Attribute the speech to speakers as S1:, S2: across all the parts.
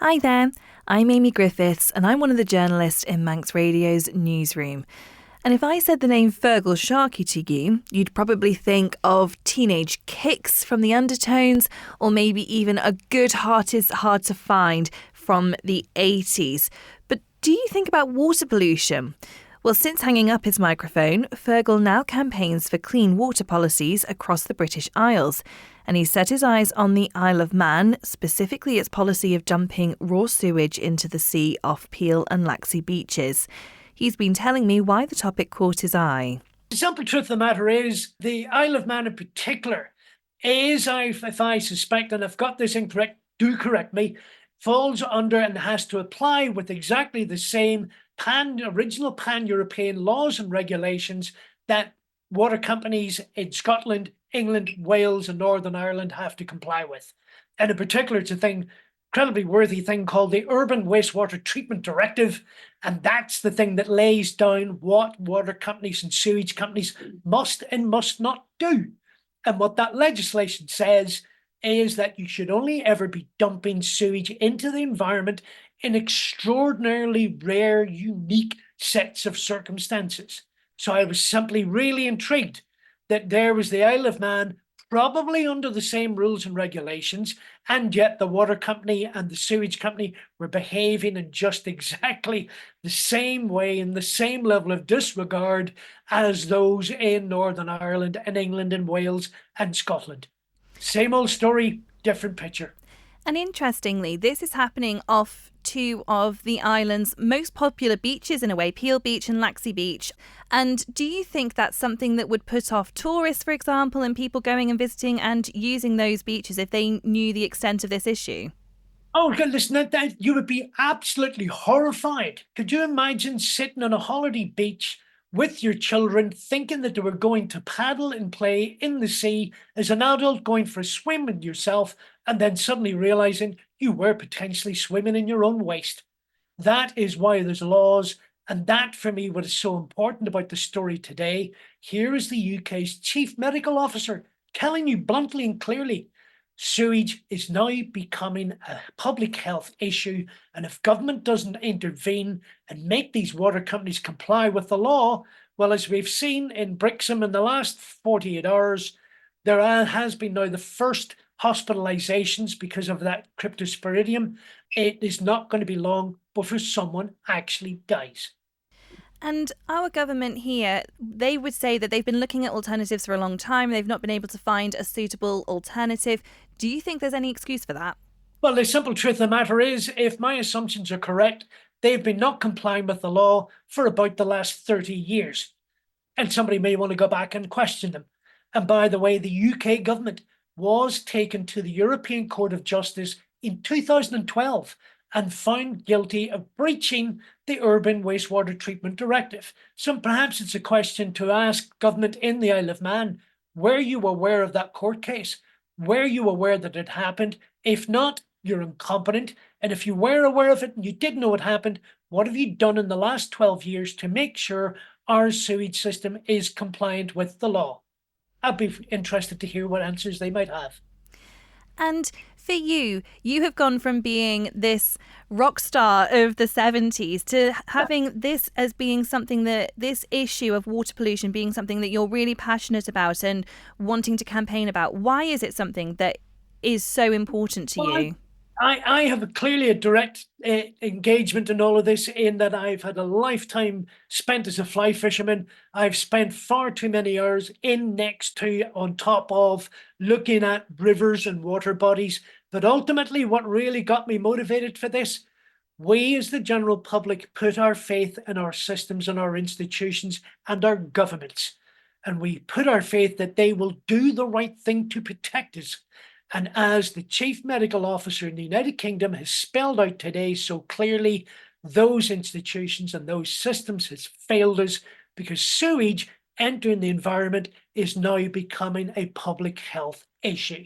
S1: Hi there, I'm Amy Griffiths and I'm one of the journalists in Manx Radio's newsroom. And if I said the name Feargal Sharkey to you, you'd probably think of teenage kicks from the Undertones, or maybe even A Good Heart Is Hard to Find from the 80s. But do you think about water pollution? Well, since hanging up his microphone, Feargal now campaigns for clean water policies across the British Isles. And he set his eyes on the Isle of Man, specifically its policy of dumping raw sewage into the sea off Peel and Laxey beaches. He's been telling me why the topic caught his eye.
S2: The simple truth of the matter is, the Isle of Man in particular is, if I suspect, and I've got this incorrect, do correct me, falls under and has to apply with exactly the same original pan-European laws and regulations that water companies in Scotland, England, Wales and Northern Ireland have to comply with. And in particular, it's a incredibly worthy thing called the Urban Wastewater Treatment Directive. And that's the thing that lays down what water companies and sewage companies must and must not do. And what that legislation says is that you should only ever be dumping sewage into the environment in extraordinarily rare, unique sets of circumstances. So I was simply really intrigued that there was the Isle of Man, probably under the same rules and regulations, and yet the water company and the sewage company were behaving in just exactly the same way, in the same level of disregard as those in Northern Ireland and England and Wales and Scotland. Same old story, different picture.
S1: And interestingly, this is happening off two of the island's most popular beaches in a way, Peel Beach and Laxey Beach. And do you think that's something that would put off tourists, for example, and people going and visiting and using those beaches if they knew the extent of this issue?
S2: Oh, listen, that you would be absolutely horrified. Could you imagine sitting on a holiday beach with your children, thinking that they were going to paddle and play in the sea as an adult, going for a swim with yourself, and then suddenly realizing you were potentially swimming in your own waste? That is why there's laws. And that, for me, what is so important about the story today. Here is the UK's chief medical officer telling you bluntly and clearly, sewage is now becoming a public health issue. And if government doesn't intervene and make these water companies comply with the law, well, as we've seen in Brixham in the last 48 hours, there has been now the first hospitalizations because of that cryptosporidium. It is not going to be long before someone actually dies.
S1: And our government here, they would say that they've been looking at alternatives for a long time. They've not been able to find a suitable alternative. Do you think there's any excuse for that?
S2: Well, the simple truth of the matter is, if my assumptions are correct, they've been not complying with the law for about the last 30 years. And somebody may want to go back and question them. And by the way, the UK government was taken to the European Court of Justice in 2012 and found guilty of breaching the Urban Wastewater Treatment Directive. So perhaps it's a question to ask government in the Isle of Man, were you aware of that court case? Were you aware that it happened? If not, you're incompetent. And if you were aware of it and you did know it happened, what have you done in the last 12 years to make sure our sewage system is compliant with the law? I'd be interested to hear what answers they might have.
S1: And for you, you have gone from being this rock star of the 70s to having this as being something that this issue of water pollution being something that you're really passionate about and wanting to campaign about. Why is it something that is so important to you?
S2: I have clearly a direct engagement in all of this, in that I've had a lifetime spent as a fly fisherman. I've spent far too many hours in, next to, on top of, looking at rivers and water bodies. But ultimately, what really got me motivated for this, we as the general public put our faith in our systems and our institutions and our governments. And we put our faith that they will do the right thing to protect us. And as the chief medical officer in the United Kingdom has spelled out today so clearly, those institutions and those systems has failed us, because sewage entering the environment is now becoming a public health issue.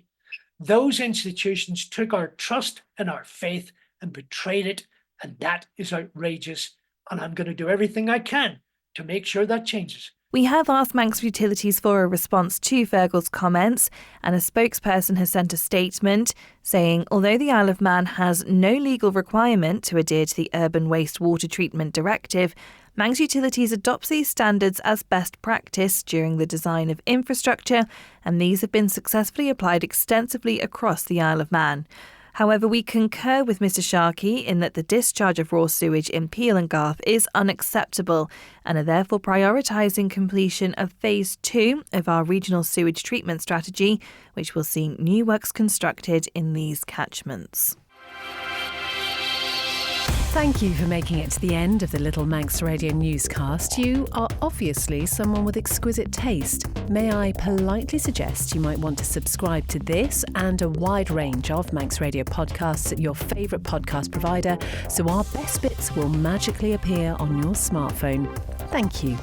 S2: Those institutions took our trust and our faith and betrayed it, and that is outrageous. And I'm going to do everything I can to make sure that changes.
S1: We have asked Manx Utilities for a response to Feargal's comments, and a spokesperson has sent a statement saying although the Isle of Man has no legal requirement to adhere to the Urban Wastewater Treatment Directive, Manx Utilities adopts these standards as best practice during the design of infrastructure, and these have been successfully applied extensively across the Isle of Man. However, we concur with Mr Sharkey in that the discharge of raw sewage in Peel and Garth is unacceptable and are therefore prioritising completion of Phase 2 of our regional sewage treatment strategy, which will see new works constructed in these catchments.
S3: Thank you for making it to the end of the Little Manx Radio newscast. You are obviously someone with exquisite taste. May I politely suggest you might want to subscribe to this and a wide range of Manx Radio podcasts at your favourite podcast provider, so our best bits will magically appear on your smartphone. Thank you.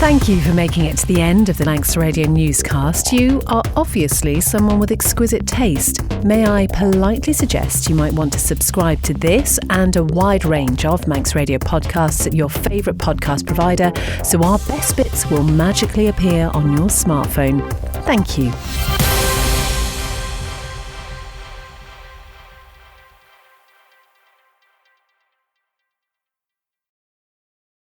S3: Thank you for making it to the end of the Manx Radio newscast. You are obviously someone with exquisite taste. May I politely suggest you might want to subscribe to this and a wide range of Manx Radio podcasts at your favourite podcast provider, so our best bits will magically appear on your smartphone. Thank you.